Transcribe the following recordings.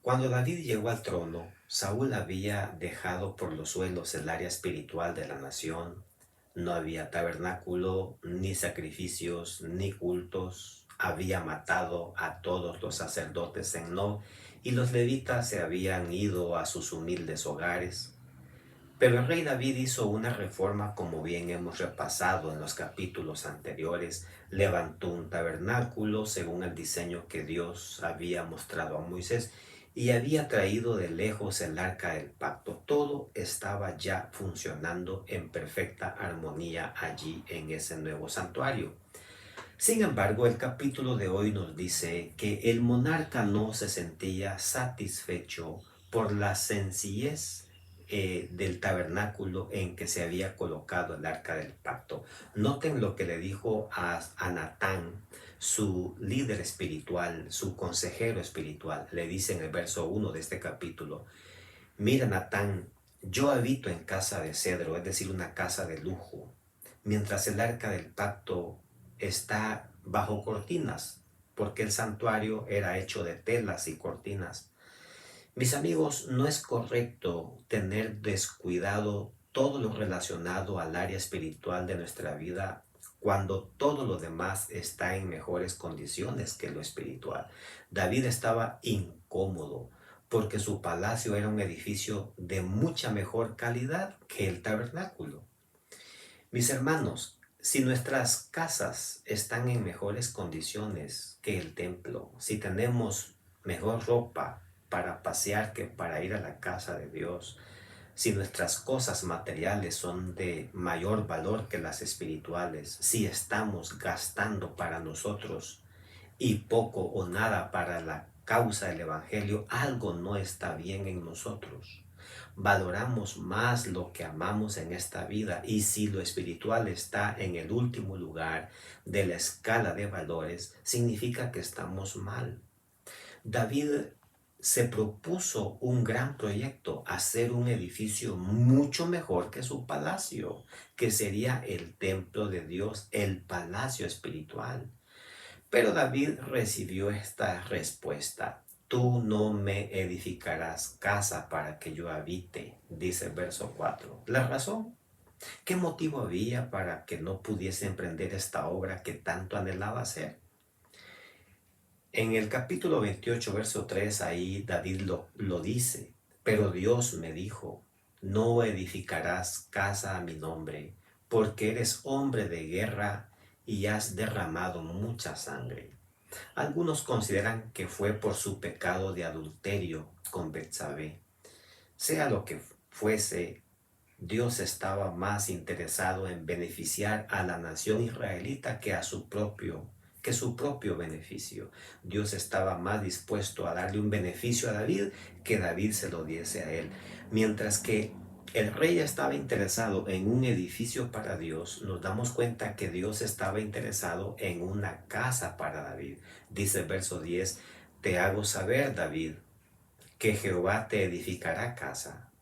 Cuando David llegó al trono, Saúl había dejado por los suelos el área espiritual de la nación. No había tabernáculo, ni sacrificios, ni cultos. Había matado a todos los sacerdotes en No, y los levitas se habían ido a sus humildes hogares. Pero el rey David hizo una reforma, como bien hemos repasado en los capítulos anteriores. Levantó un tabernáculo según el diseño que Dios había mostrado a Moisés y había traído de lejos el arca del pacto. Todo estaba ya funcionando en perfecta armonía allí en ese nuevo santuario. Sin embargo, el capítulo de hoy nos dice que el monarca no se sentía satisfecho por la sencillez del tabernáculo en que se había colocado el arca del pacto. Noten lo que le dijo a Natán, su líder espiritual, su consejero espiritual. Le dice en el verso 1 de este capítulo: mira, Natán, yo habito en casa de cedro, es decir, una casa de lujo, mientras el arca del pacto está bajo cortinas, porque el santuario era hecho de telas y cortinas. Mis amigos, no es correcto tener descuidado todo lo relacionado al área espiritual de nuestra vida cuando todo lo demás está en mejores condiciones que lo espiritual. David estaba incómodo porque su palacio era un edificio de mucha mejor calidad que el tabernáculo. Mis hermanos, si nuestras casas están en mejores condiciones que el templo, si tenemos mejor ropa para pasear que para ir a la casa de Dios, si nuestras cosas materiales son de mayor valor que las espirituales, si estamos gastando para nosotros y poco o nada para la causa del Evangelio, algo no está bien en nosotros. Valoramos más lo que amamos en esta vida, y si lo espiritual está en el último lugar de la escala de valores, significa que estamos mal. David se propuso un gran proyecto: hacer un edificio mucho mejor que su palacio, que sería el templo de Dios, el palacio espiritual. Pero David recibió esta respuesta: tú no me edificarás casa para que yo habite, dice el verso 4. ¿La razón? ¿Qué motivo había para que no pudiese emprender esta obra que tanto anhelaba hacer? En el capítulo 28, verso 3, ahí David lo dice: pero Dios me dijo, no edificarás casa a mi nombre, porque eres hombre de guerra y has derramado mucha sangre. Algunos consideran que fue por su pecado de adulterio con Betsabé. Sea lo que fuese, Dios estaba más interesado en beneficiar a la nación israelita que su propio beneficio. Dios estaba más dispuesto a darle un beneficio a David que David se lo diese a él. Mientras que el rey estaba interesado en un edificio para Dios, nos damos cuenta que Dios estaba interesado en una casa para David. Dice el verso 10: te hago saber, David, que Jehová te edificará casa.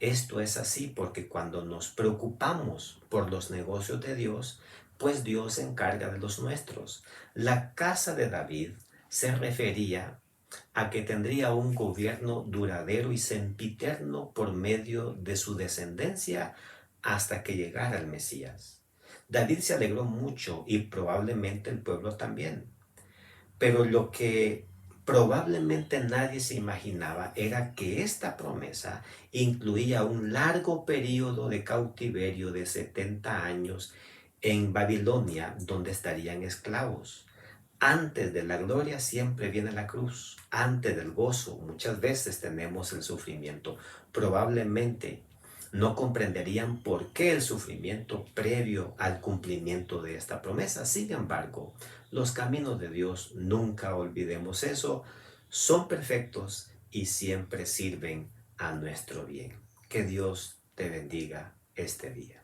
Esto es así porque cuando nos preocupamos por los negocios de Dios, pues Dios se encarga de los nuestros. La casa de David se refería a que tendría un gobierno duradero y sempiterno por medio de su descendencia hasta que llegara el Mesías. David se alegró mucho, y probablemente el pueblo también. Pero lo que probablemente nadie se imaginaba era que esta promesa incluía un largo periodo de cautiverio de 70 años en Babilonia, donde estarían esclavos. Antes de la gloria siempre viene la cruz. Antes del gozo muchas veces tenemos el sufrimiento. Probablemente no comprenderían por qué el sufrimiento previo al cumplimiento de esta promesa. Sin embargo, los caminos de Dios, nunca olvidemos eso, son perfectos y siempre sirven a nuestro bien. Que Dios te bendiga este día.